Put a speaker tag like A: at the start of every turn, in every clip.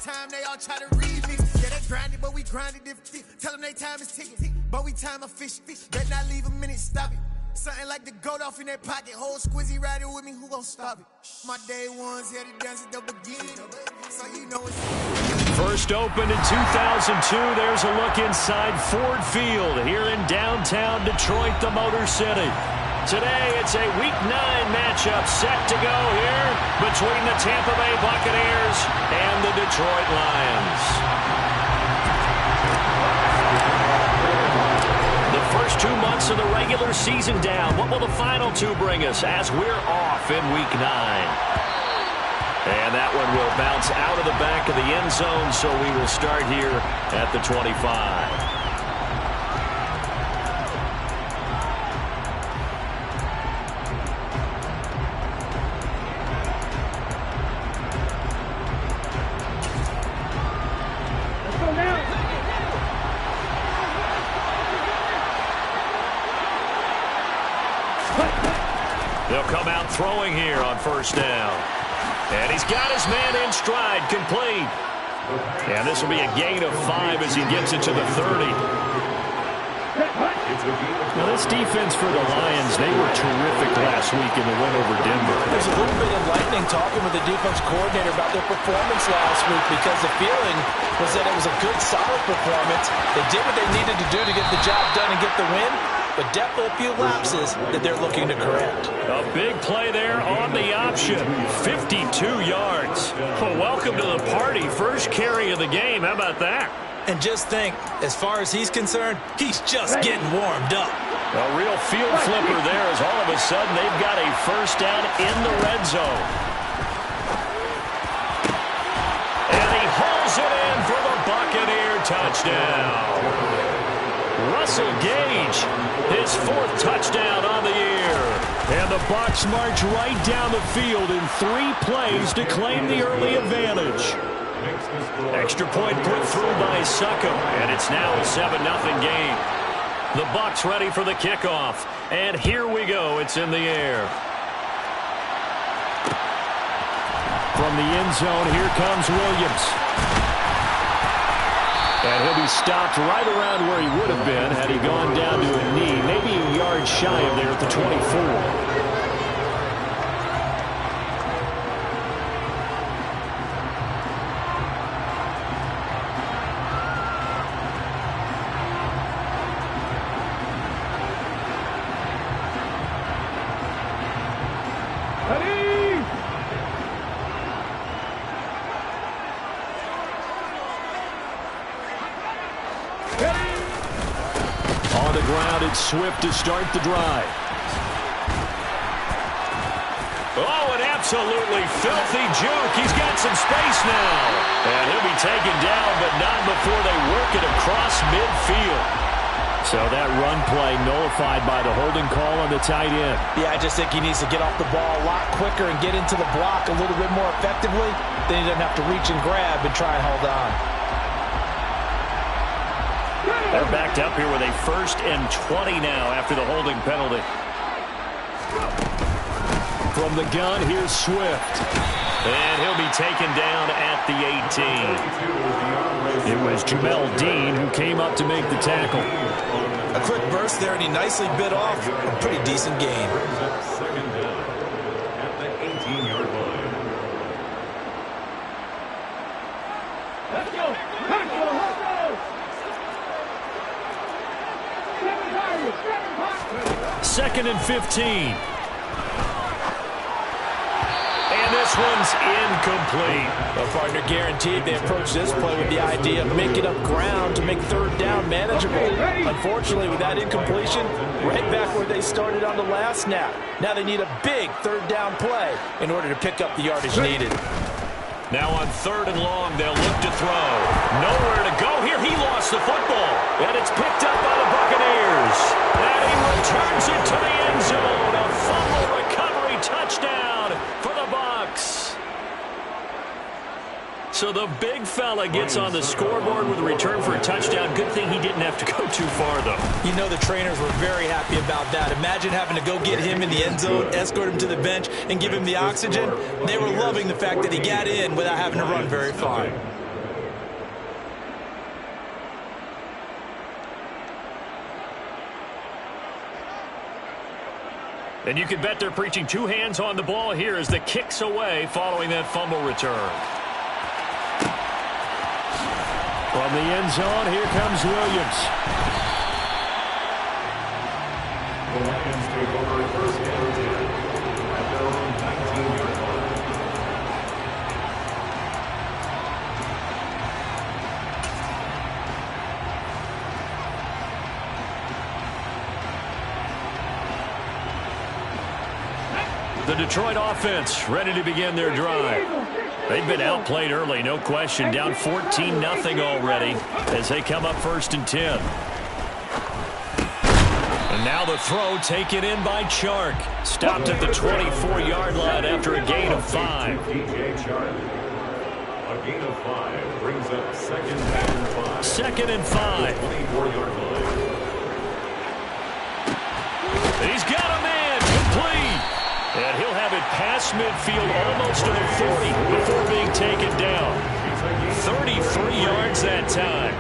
A: time, they all try to remix. Yeah, they grinded, but we grinded different. Tell them they time is ticking, but we time a fish. Better not leave a minute, stop it. Something like the goat off in that pocket. Whole squizzy riding with me, who gon' stop it? My day ones here to dance at the beginning, so you know it's...
B: First opened in 2002. There's a look inside Ford Field here in downtown Detroit, the Motor City. Today, it's a Week 9 matchup set to go here between the Tampa Bay Buccaneers and the Detroit Lions. The first 2 months of the regular season down. What will the final two bring us as we're off in Week 9? And that one will bounce out of the back of the end zone, so we will start here at the 25. They'll come out throwing here on first down. And he's got his man in stride, complete. And this will be a gain of 5 as he gets it to the 30. Now, this defense for the Lions, they were terrific last week in the win over Denver.
C: There's a little bit enlightening talking with the defense coordinator about their performance last week, because the feeling was that it was a good, solid performance. They did what they needed to do to get the job done and get the win, but definitely a few lapses that they're looking to correct.
B: A big play there on the option. 52 yards. Well, welcome to the party. First carry of the game. How about that?
C: And just think, as far as he's concerned, he's just getting warmed up.
B: A real field flipper there, as all of a sudden they've got a first down in the red zone. And he hauls it in for the Buccaneer touchdown. Russell Gage, his 4th touchdown on the year. And the Bucs march right down the field in 3 plays to claim the early advantage. Extra point put through by Succop, and it's now a 7-0 game. The Bucs ready for the kickoff, and here we go. It's in the air. From the end zone, here comes Williams. And he'll be stopped right around where he would have been had he gone down to a knee, maybe a yard shy of there at the 24. Swift to start the drive. Oh, an absolutely filthy juke. He's got some space now. And he'll be taken down, but not before they work it across midfield. So that run play nullified by the holding call on the tight end.
C: Yeah, I just think he needs to get off the ball a lot quicker and get into the block a little bit more effectively. Then he doesn't have to reach and grab and try and hold on.
B: They're backed up here with a 1st and 20 now after the holding penalty. From the gun, here's Swift. And he'll be taken down at the 18. It was Jamel Dean who came up to make the tackle.
C: A quick burst there, and he nicely bit off a pretty decent gain.
D: Second down at the 18-yard line. Let's go!
B: Second and 15. And this one's incomplete.
C: Well, partner, guaranteed they approach this play with the idea of making up ground to make 3rd down manageable. Unfortunately, with that incompletion, right back where they started on the last snap. Now they need a big 3rd down play in order to pick up the yardage needed.
B: Now on 3rd and long, they'll look to throw. Nowhere to go here. He lost the football. And it's picked up by the Buccaneers. And he returns it to the end zone. A fumble recovery touchdown for the Bucs. So the big fella gets on the scoreboard with a return for a touchdown. Good thing he didn't have to go too far, though.
C: You know the trainers were very happy about that. Imagine having to go get him in the end zone, escort him to the bench, and give him the oxygen. They were loving the fact that he got in without having to run very far.
B: And you can bet they're preaching two hands on the ball here as the kick's away following that fumble return.
C: From the end zone, here comes Williams.
D: The Lions take over first and 10 at their own 19-yard line.
B: The Detroit offense ready to begin their drive. They've been outplayed early, no question. Down 14-0 already as they come up first and 10. And now the throw taken in by Chark. Stopped at the 24-yard line after a gain of 5.
D: A gain of 5 brings up second and 5.
B: Second and 5.
D: 24-yard line.
B: He's got a man complete. And he'll have it past midfield almost to the 40 before being taken down. 33 yards that time.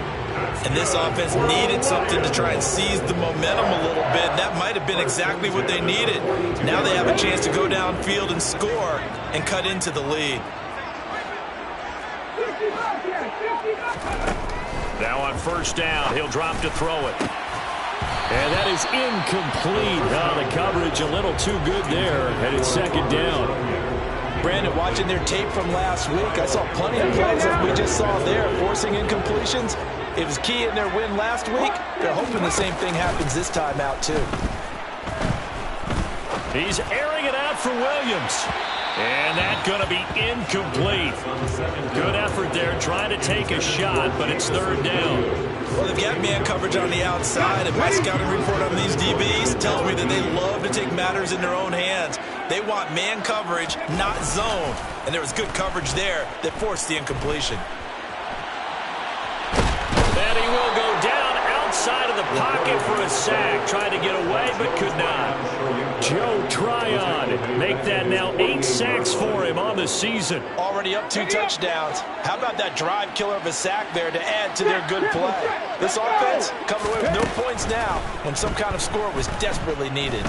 C: And this offense needed something to try and seize the momentum a little bit. That might have been exactly what they needed. Now they have a chance to go downfield and score and cut into the lead.
B: Now on first down, he'll drop to throw it. And that is incomplete. The coverage a little too good there, and it's second down.
C: Brandon, watching their tape from last week, I saw plenty of plays that we just saw there, forcing incompletions. It was key in their win last week. They're hoping the same thing happens this time out, too.
B: He's airing it out for Williams. And that's going to be incomplete. Good effort there, trying to take a shot, but it's third down.
C: Well, they've got man coverage on the outside, and my scouting report on these DBs tells me that they love to take matters in their own hands. They want man coverage, not zone. And there was good coverage there that forced the incompletion.
B: And he will go down outside of the pocket for a sack. Tried to get away, but could not. Joe Tryon make that now 8 sacks for him on the season.
C: Already up 2 touchdowns. How about that drive killer of a sack there to add to their good play? This offense coming away with no points now when some kind of score was desperately needed.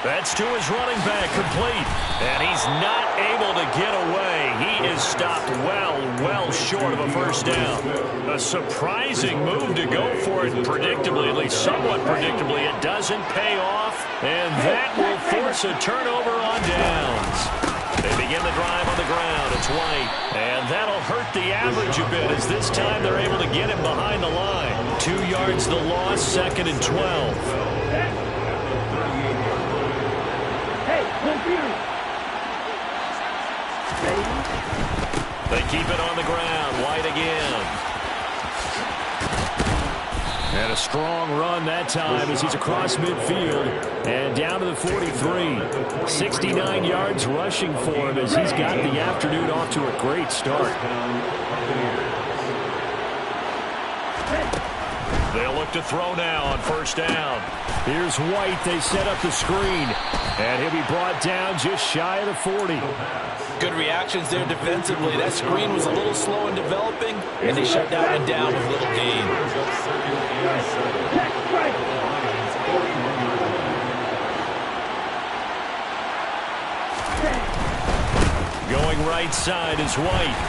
B: That's to his running back, complete. And he's not able to get away. He is stopped well short of a first down. A surprising move to go for it predictably, at least somewhat predictably. It doesn't pay off, and that will force a turnover on downs. They begin the drive on the ground. It's White, and that'll hurt the average a bit as this time they're able to get him behind the line. 2 yards the loss, second and 12. They keep it on the ground. White again. And a strong run that time as he's across midfield and down to the 43. 69 yards rushing for him as he's got the afternoon off to a great start. They'll look to throw now on first down. Here's White. They set up the screen. And he'll be brought down just shy of the 40.
C: Good reactions there defensively. That screen was a little slow in developing, and they shut that one down with little gain.
B: Going right side is White.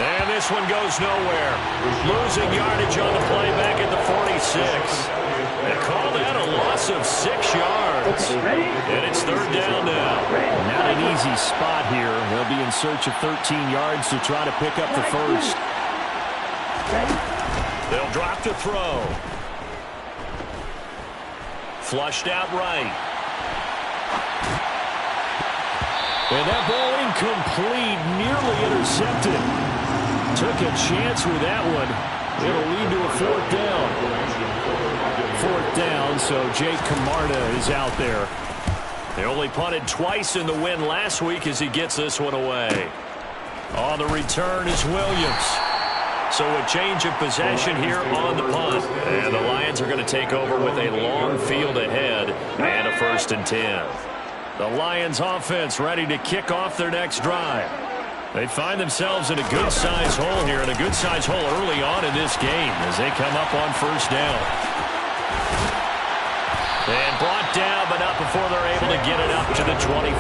B: And this one goes nowhere. Losing yardage on the play back at the 46. They call that a loss of 6 yards. And it's third down now.
C: Not an easy spot here. They'll be in search of 13 yards to try to pick up the first.
B: They'll drop to throw. Flushed out right. And that ball incomplete, nearly intercepted. Took a chance with that one. It'll lead to a fourth down. Fourth down, so Jake Camarda is out there. They only punted twice in the win last week as he gets this one away. On the return is Williams. So a change of possession here on the punt. And the Lions are going to take over with a long field ahead and a first and 10. The Lions offense ready to kick off their next drive. They find themselves in a good-sized hole here, and a good-sized hole early on in this game as they come up on first down. And brought down, but not before they're able to get it up to the 25.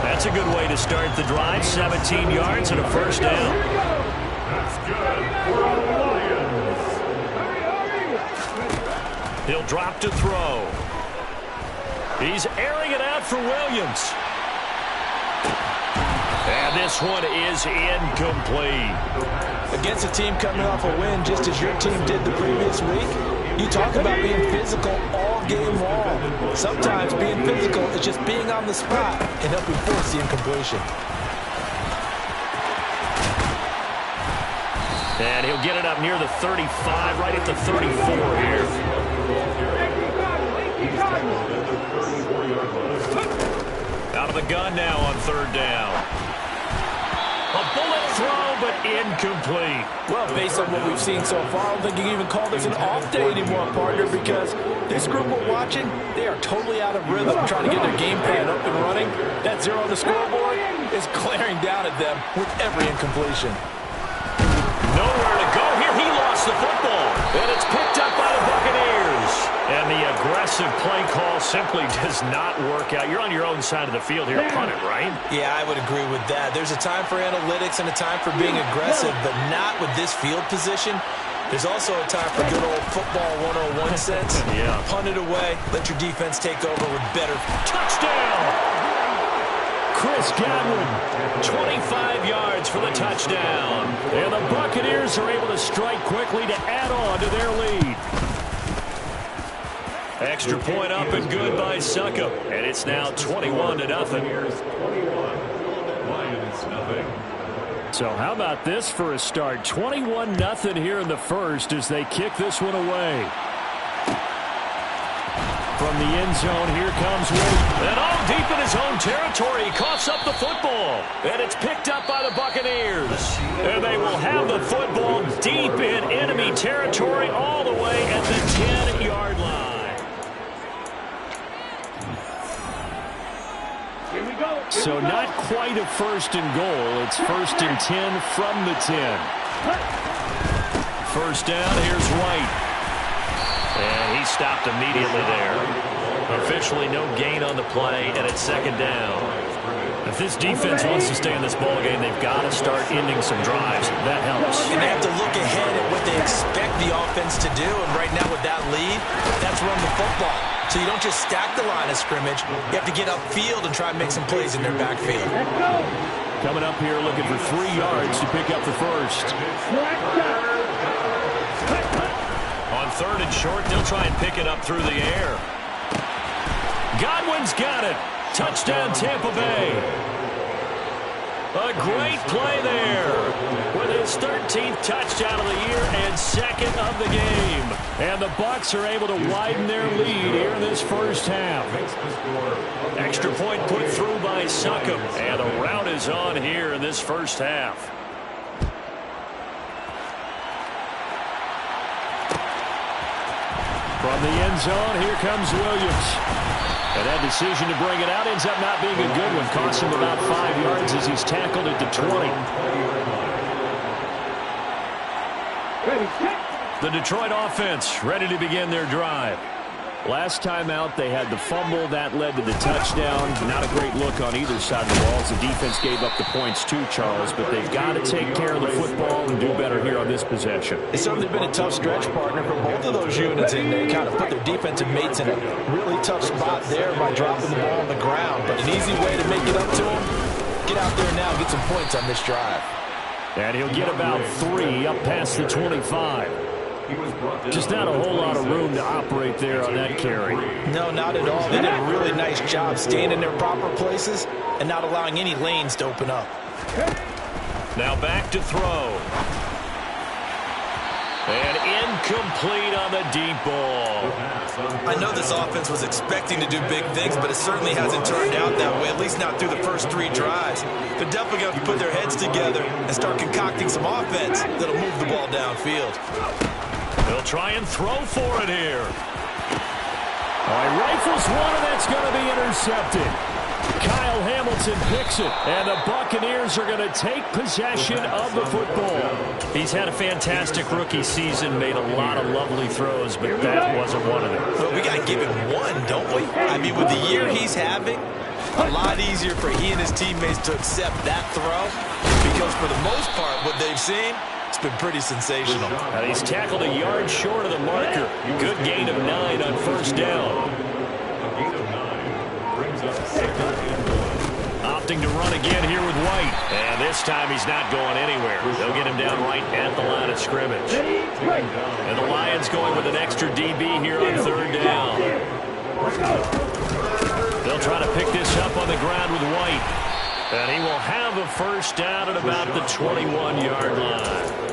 B: That's a good way to start the drive. 17 yards and a first down.
D: That's good for the Lions.
B: He'll drop to throw. He's airing it out for Williams. And this one is incomplete.
C: Against a team coming off a win just as your team did the previous week, you talk about being physical all game long. Sometimes being physical is just being on the spot and helping force the incompletion.
B: And he'll get it up near the 35, right at the 34 here. Out of the gun now on third down. A bullet throw, but incomplete.
C: Well, based on what we've seen so far, I don't think you can even call this an off day anymore, partner, because this group we're watching, they are totally out of rhythm, trying to get their game plan up and running. That 0 on the scoreboard is glaring down at them with every incompletion.
B: Nowhere to go here. He lost the football. And it's picked up by the Buccaneers. And the aggressive play call simply does not work out. You're on your own side of the field here. Punt it, right?
C: Yeah, I would agree with that. There's a time for analytics and a time for being aggressive, but not with this field position. There's also a time for good old football 101 sense.
B: Yeah.
C: Punt it away. Let your defense take over with better.
B: Touchdown! Chris Godwin, 25 yards for the touchdown. And the Buccaneers are able to strike quickly to add on to their lead. Extra point up and good by Suckup. And it's now 21-0. So how about this for a start? 21-0 here in the first as they kick this one away. From the end zone, here comes Williams. And all deep in his own territory, he coughs up the football. And it's picked up by the Buccaneers. And they will have the football deep in enemy territory all the way at the 10-yard line. So not quite a first and goal. It's first and 10 from the 10. First down, here's White. And he stopped immediately there. Officially no gain on the play, and it's second down. If this defense wants to stay in this ballgame, they've got to start ending some drives. That helps.
C: And they have to look ahead at what they expect the offense to do. And right now with that lead, that's run the football. So you don't just stack the line of scrimmage. You have to get upfield and try and make some plays in their backfield.
B: Coming up here looking for 3 yards to pick up the first. On third and short, they'll try and pick it up through the air. Godwin's got it. Touchdown, Tampa Bay. A great play there with his 13th touchdown of the year and second of the game. And the Bucs are able to widen their lead here in this first half. Extra point put through by Suckup. And the rout is on here in this first half. From the end zone, here comes Williams. And that decision to bring it out ends up not being a good one. Costs him about 5 yards as he's tackled at the 20. The Detroit offense ready to begin their drive. Last time out, they had the fumble. That led to the touchdown. Not a great look on either side of the ball as the defense gave up the points too, Charles. But they've got to take care of the football and do better here on this possession.
C: It's certainly been a tough stretch, partner, for both of those units, and they kind of put their defensive mates in a really tough spot there by dropping the ball on the ground. But an easy way to make it up to them, get out there now and get some points on this drive.
B: And he'll get about 3 up past the 25. Just not a whole lot of room to operate there on that carry.
C: No, not at all. They did a really nice job staying in their proper places and not allowing any lanes to open up.
B: Now back to throw. And incomplete on the deep ball.
C: I know this offense was expecting to do big things, but it certainly hasn't turned out that way, at least not through the first 3 drives. They're definitely going to put their heads together and start concocting some offense that'll move the ball downfield.
B: They'll try and throw for it here. All right, rifles one, and that's going to be intercepted. Kyle Hamilton picks it, and the Buccaneers are going to take possession of the football. He's had a fantastic rookie season, made a lot of lovely throws, but that wasn't one of them.
C: But we got to give him one, don't we? I mean, with the year he's having, a lot easier for he and his teammates to accept that throw, because for the most part, what they've seen, it's been pretty sensational.
B: And he's tackled a yard short of the marker. Good gain of 9 on first down. Opting to run again here with White. And this time he's not going anywhere. They'll get him down right at the line of scrimmage. And the Lions going with an extra DB here on third down. They'll try to pick this up on the ground with White. And he will have a first down at about the 21-yard line.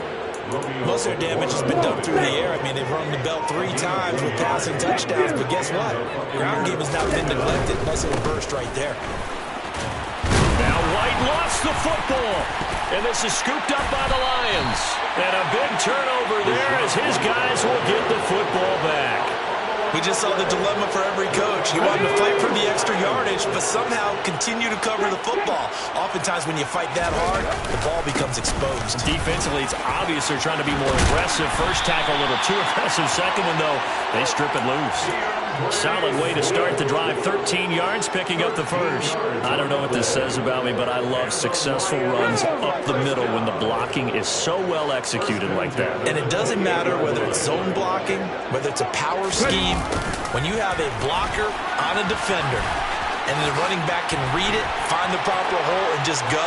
C: Most of their damage has been done through the air. I mean, they've rung the bell 3 times with passing touchdowns, but guess what? Ground game has not been neglected. Nice little burst right there.
B: Now White lost the football, and this is scooped up by the Lions. And a big turnover there as his guys will get the football back.
C: We just saw the dilemma for every coach. He wanted to fight for the extra yardage, but somehow continue to cover the football. Oftentimes when you fight that hard, the ball becomes exposed.
B: Defensively, it's obvious they're trying to be more aggressive. First tackle a little too aggressive. Second one, though, they strip it loose. Solid way to start the drive. 13 yards, picking up the first. I don't know what this says about me, but I love successful runs up the middle when the blocking is so well executed like that.
C: And it doesn't matter whether it's zone blocking, whether it's a power scheme. When you have a blocker on a defender and the running back can read it, find the proper hole, and just go,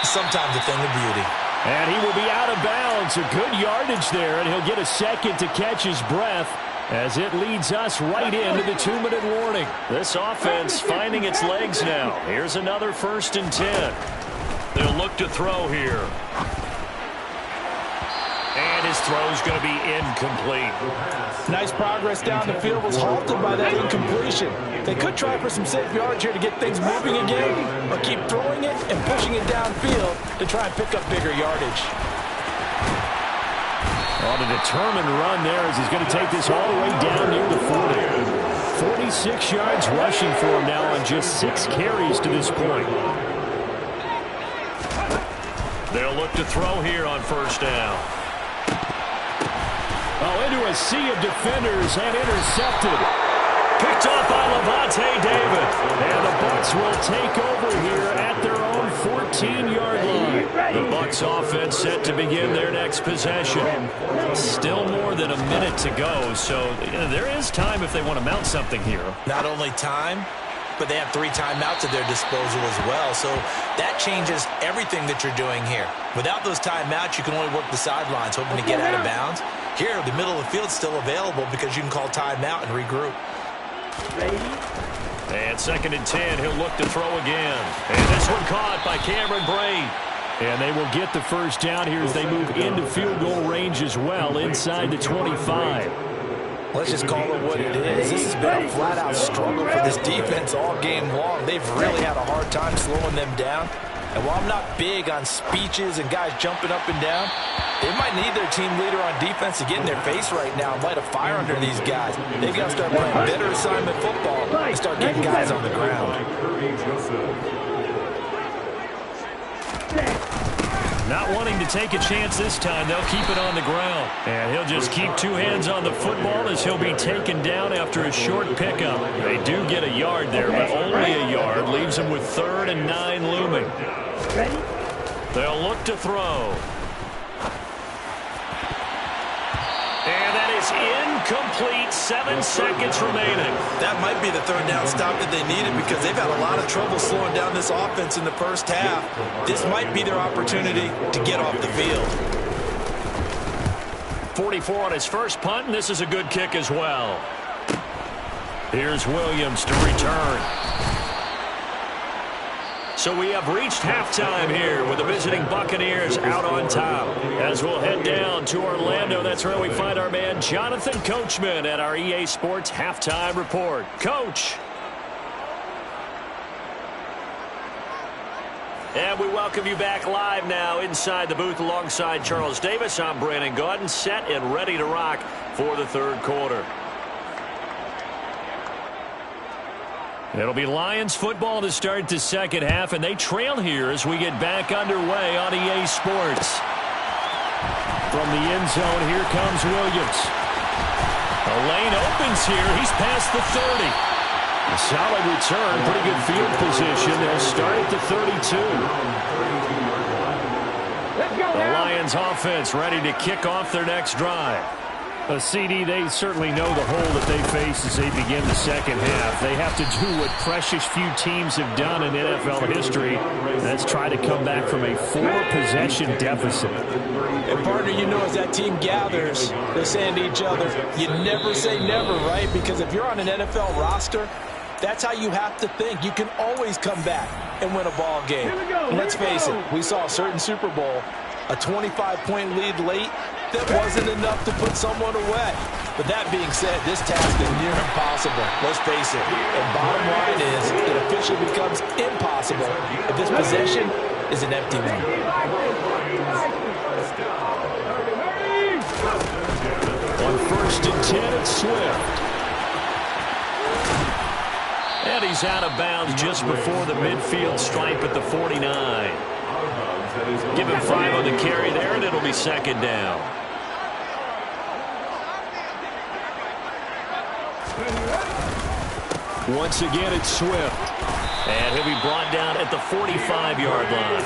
C: sometimes a thing of beauty.
B: And he will be out of bounds. A good yardage there, and he'll get a second to catch his breath as it leads us right into the 2-minute warning. This offense finding its legs now. Here's another 1st and 10. They'll look to throw here. And his throw's going to be incomplete.
C: Nice progress down the field was halted by that incompletion. They could try for some safe yards here to get things moving again, or keep throwing it and pushing it downfield to try and pick up bigger yardage.
B: On a determined run there as he's going to take this all the way down near the 40. 46 yards rushing for him now on just 6 carries to this point. They'll look to throw here on first down. Oh, into a sea of defenders and intercepted. Picked off by Levante David. And the Bucs will take over here at their own 14-yard line. The Bucs offense set to begin their next possession. Still more than a minute to go, so there is time if they want to mount something here.
C: Not only time, but they have 3 timeouts at their disposal as well, so that changes everything that you're doing here. Without those timeouts, you can only work the sidelines, hoping to get out of bounds. Here, the middle of the field's still available because you can call timeout and regroup.
B: And 2nd and 10, he'll look to throw again. And this one caught by Cameron Braid. And they will get the first down here as they move into field goal range as well, inside the 25.
C: Let's just call it what it is. This has been a flat-out struggle for this defense all game long. They've really had a hard time slowing them down. And while I'm not big on speeches and guys jumping up and down, they might need their team leader on defense to get in their face right now and light a fire under these guys. They've got to start playing better assignment football and start getting guys on the ground.
B: Not wanting to take a chance this time, they'll keep it on the ground. And he'll just keep 2 hands on the football as he'll be taken down after a short pickup. They do get a yard there, but only a yard. Leaves them with 3rd and 9 looming. They'll look to throw. And that is incomplete. 7 seconds remaining.
C: That might be the 3rd down stop that they needed because they've had a lot of trouble slowing down this offense in the first half. This might be their opportunity to get off the field.
B: 44 on his first punt, and this is a good kick as well. Here's Williams to return. So we have reached halftime here with the visiting Buccaneers out on top. As we'll head down to Orlando, that's where we find our man Jonathan Coachman at our EA Sports Halftime Report. Coach. And we welcome you back live now inside the booth alongside Charles Davis. I'm Brandon Gaudin, set and ready to rock for the 3rd quarter. It'll be Lions football to start the second half, and they trail here as we get back underway on EA Sports. From the end zone, here comes Williams. A lane opens here. He's past the 30. A solid return, pretty good field position. They'll start at the 32. The Lions offense ready to kick off their next drive. CD, they certainly know the hole that they face as they begin the second half. They have to do what precious few teams have done in NFL history. That's try to come back from a 4-possession deficit.
C: And partner, you know, as that team gathers, they're saying to each other, you never say never, right? Because if you're on an NFL roster, that's how you have to think. You can always come back and win a ball game. And let's face it, we saw a certain Super Bowl, a 25-point lead late, that wasn't enough to put someone away. But that being said, this task is near impossible. Let's face it. And bottom line is, it officially becomes impossible if this possession is an empty one.
B: On 1st and 10, it's Swift. And he's out of bounds just before the midfield stripe at the 49. Give him 5 on the carry there, and it'll be second down. Once again, it's Swift. And he'll be brought down at the 45-yard line.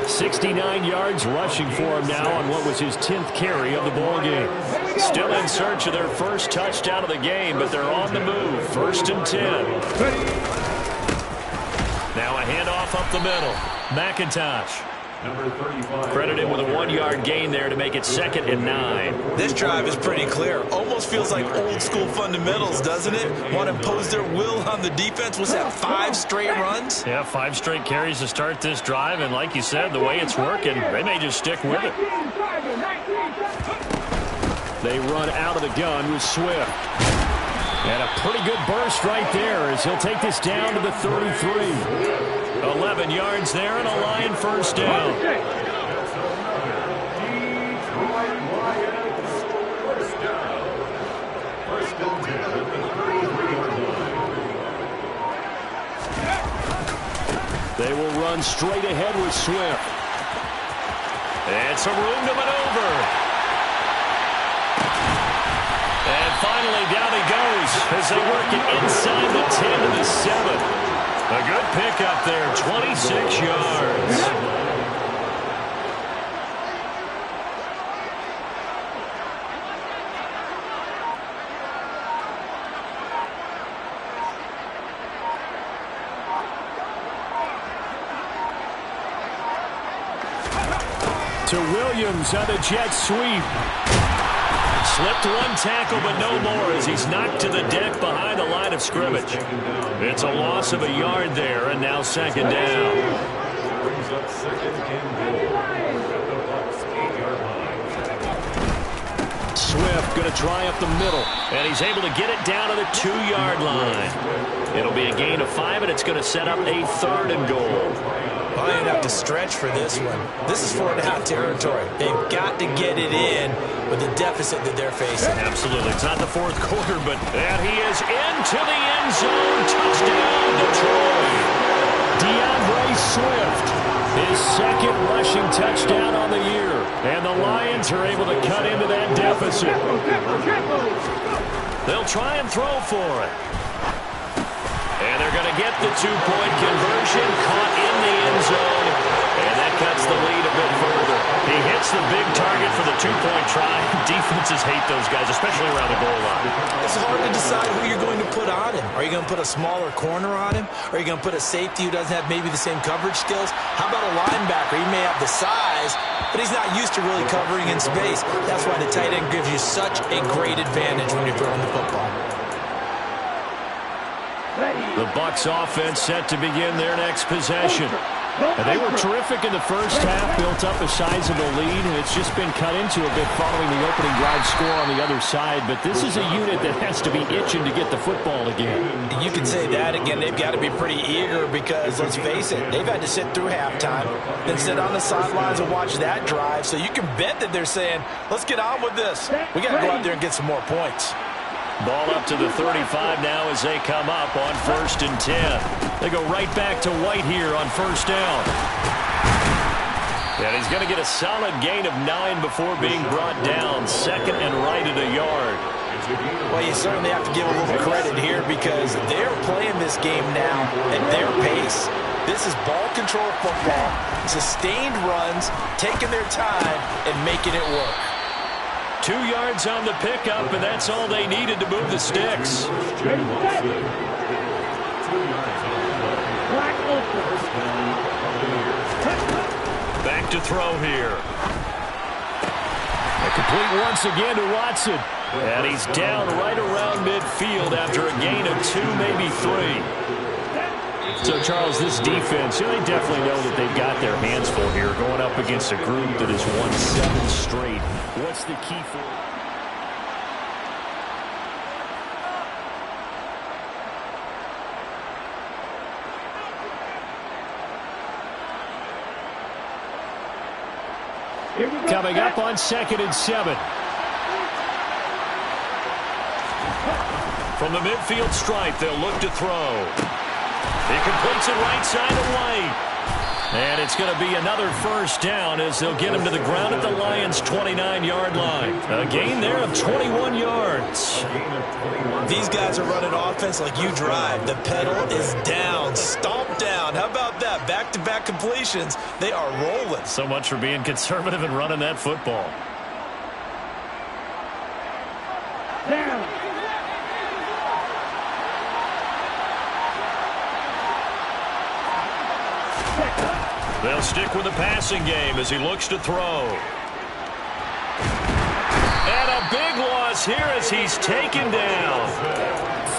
B: 69 yards rushing for him now on what was his 10th carry of the ball game. Still in search of their first touchdown of the game, but they're on the move. 1st and 10. Now a handoff up the middle. McIntosh. Credited with a 1-yard gain there to make it 2nd and 9.
C: This drive is pretty clear. Almost feels like old school fundamentals, doesn't it? Want to impose their will on the defense. Was that 5 straight runs?
B: Yeah, 5 straight carries to start this drive. And like you said, the way it's working, they may just stick with it. They run out of the gun with Swift. And a pretty good burst right there as he'll take this down to the 33. 11 yards there and a Lion first down. They will run straight ahead with Swift. And some room to maneuver. And finally down he goes as they work it inside the 10 to the 7. A good pickup there, 26 yards. To Williams on the jet sweep. Slipped one tackle, but no more as he's knocked to the deck behind the line of scrimmage. It's a loss of a yard there, and now 2nd down.
D: Brings up 2nd and goal at the Bucs 8-yard line.
B: Swift going to try up the middle, and he's able to get it down to the 2-yard line. It'll be a gain of 5, and it's going to set up a 3rd and goal.
C: Lions have to stretch for this one. This is 4-and-out territory. They've got to get it in with the deficit that they're facing.
B: Absolutely. It's not the 4th quarter, but and he is into the end zone. Touchdown, Detroit. DeAndre Swift, his 2nd rushing touchdown on the year. And the Lions are able to cut into that deficit. They'll try and throw for it. And they're going to get the 2-point conversion, caught in the end zone, and that cuts the lead a bit further. He hits the big target for the 2-point try. Defenses hate those guys, especially around the goal line.
C: It's hard to decide who you're going to put on him. Are you going to put a smaller corner on him? Are you going to put a safety who doesn't have maybe the same coverage skills? How about a linebacker? He may have the size, but he's not used to really covering in space. That's why the tight end gives you such a great advantage when you're throwing the football.
B: The Bucs offense set to begin their next possession. And they were terrific in the first half, built up a sizable lead, and it's just been cut into a bit following the opening drive score on the other side. But this is a unit that has to be itching to get the football again.
C: You can say that again. They've got to be pretty eager because, let's face it, they've had to sit through halftime, then sit on the sidelines and watch that drive. So you can bet that they're saying, let's get on with this. We got to go out there and get some more points.
B: Ball up to the 35 now as they come up on 1st and 10. They go right back to White here on 1st down. And he's going to get a solid gain of 9 before being brought down. 2nd and right at a yard.
C: Well, you certainly have to give a little credit here because they're playing this game now at their pace. This is ball control football, sustained runs, taking their time, and making it work.
B: 2 yards on the pickup, and that's all they needed to move the sticks. Back to throw here. A complete once again to Watson. And he's down right around midfield after a gain of 2, maybe 3. So, Charles, this defense, they definitely know that they've got their hands full here going up against a group that has won 7 straight. What's the key for it? Coming up on 2nd and 7. From the midfield stripe, they'll look to throw. He completes it right side of White. And it's going to be another 1st down as they'll get him to the ground at the Lions' 29-yard line. A gain there of 21 yards.
C: These guys are running offense like you drive. The pedal is down, stomp down. How about that? Back-to-back completions. They are rolling.
B: So much for being conservative and running that football.
A: Down.
B: They'll stick with the passing game as he looks to throw. And a big loss here as he's taken down.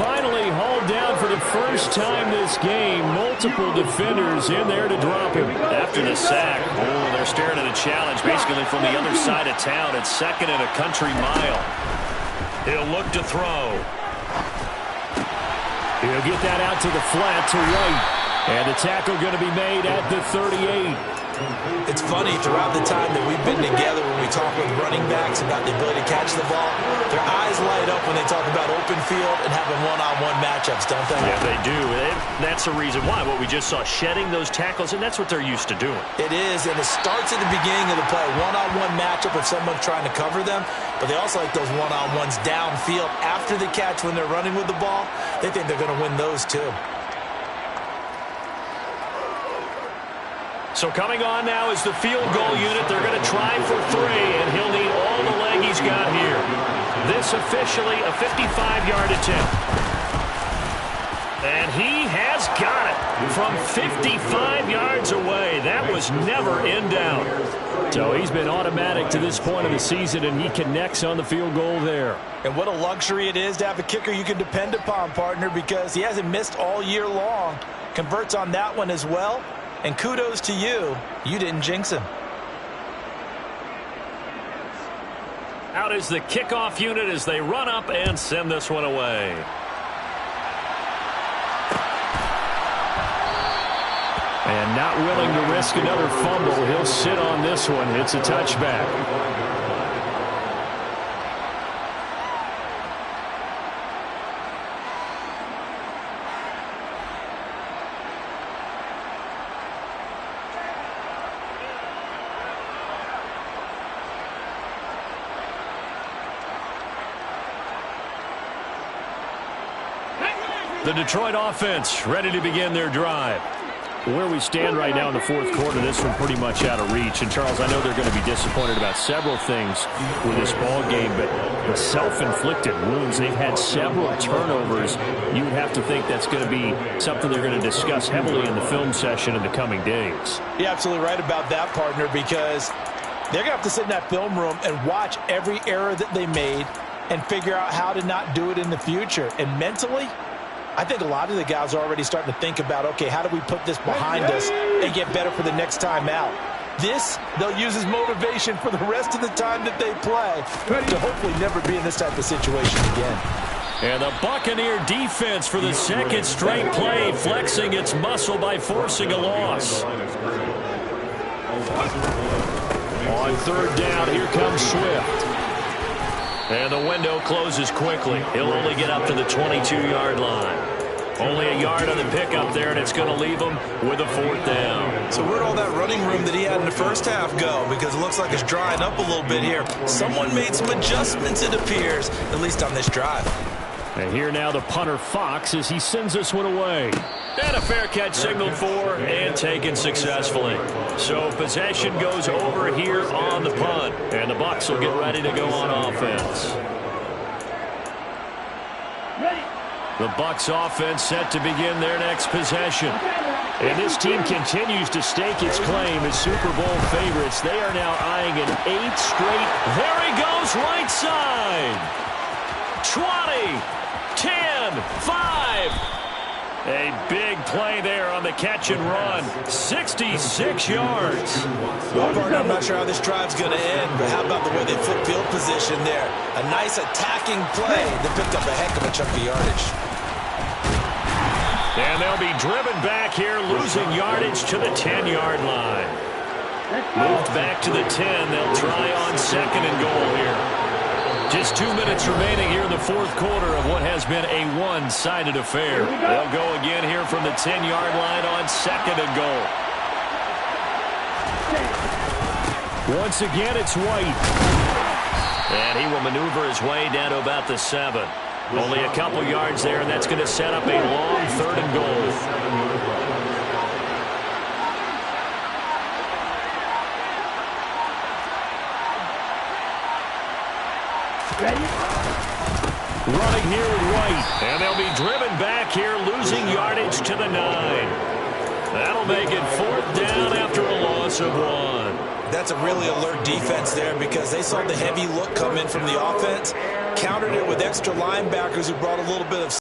B: Finally hauled down for the first time this game. Multiple defenders in there to drop him. After the sack, they're staring at a challenge basically from the other side of town. It's 2nd and a country mile. He'll look to throw. He'll get that out to the flat to White. And the tackle going to be made at the 38.
C: It's funny, throughout the time that we've been together when we talk with running backs about the ability to catch the ball, their eyes light up when they talk about open field and having one-on-one matchups, don't they?
B: Yeah, they do. That's the reason why. What we just saw, shedding those tackles, and that's what they're used to doing.
C: It is, and it starts at the beginning of the play. One-on-one matchup with someone trying to cover them, but they also like those one-on-ones downfield after the catch when they're running with the ball. They think they're going to win those too.
B: So coming on now is the field goal unit. They're going to try for 3, and he'll need all the leg he's got here. This officially a 55-yard attempt. And he has got it from 55 yards away. That was never in doubt. So he's been automatic to this point of the season, and he connects on the field goal there.
C: And what a luxury it is to have a kicker you can depend upon, partner, because he hasn't missed all year long. Converts on that one as well. And kudos to you. You didn't jinx him.
B: Out is the kickoff unit as they run up and send this one away. And not willing to risk another fumble. He'll sit on this one. It's a touchback. The Detroit offense ready to begin their drive. Where we stand right now in the 4th quarter, this one pretty much out of reach. And, Charles, I know they're going to be disappointed about several things with this ball game, but the self-inflicted wounds, they've had several turnovers. You would have to think that's going to be something they're going to discuss heavily in the film session in the coming days.
C: You're absolutely right about that, partner, because they're going to have to sit in that film room and watch every error that they made and figure out how to not do it in the future. And mentally, I think a lot of the guys are already starting to think about, okay, how do we put this behind us and get better for the next time out? This, they'll use as motivation for the rest of the time that they play to hopefully never be in this type of situation again.
B: And the Buccaneer defense for the 2nd straight play, flexing its muscle by forcing a loss. On 3rd down, here comes Swift. And the window closes quickly. He'll only get up to the 22-yard line. Only a yard on the pickup there, and it's going to leave him with a 4th down.
C: So where'd all that running room that he had in the first half go? Because it looks like it's drying up a little bit here. Someone made some adjustments, it appears, at least on this drive.
B: And here now the punter Fox as he sends this one away. And a fair catch signaled for and taken successfully. So possession goes over here on the punt. And the Bucs will get ready to go on offense. The Bucs offense set to begin their next possession. And this team continues to stake its claim as Super Bowl favorites. They are now eyeing an 8th straight. There he goes, right side. 20, 10, 5. A big play there on the catch and run. 66 yards.
C: Well, partner, I'm not sure how this drive's going to end, but how about the way they flip field position there? A nice attacking play that picked up a heck of a chunk of yardage.
B: And they'll be driven back here, losing yardage to the 10-yard line. Moved back to the 10. They'll try on 2nd and goal here. Just 2 minutes remaining here in the 4th quarter of what has been a one-sided affair. They'll go again here from the 10-yard line on 2nd and goal. Once again, it's White. And he will maneuver his way down to about the 7. Only a couple yards there, and that's going to set up a long 3rd and goal. Running here with White. And they'll be driven back here, losing yardage to the 9. That'll make it 4th down after a loss of 1.
C: That's a really alert defense there because they saw the heavy look come in from the offense, countered it with extra linebackers who brought a little bit of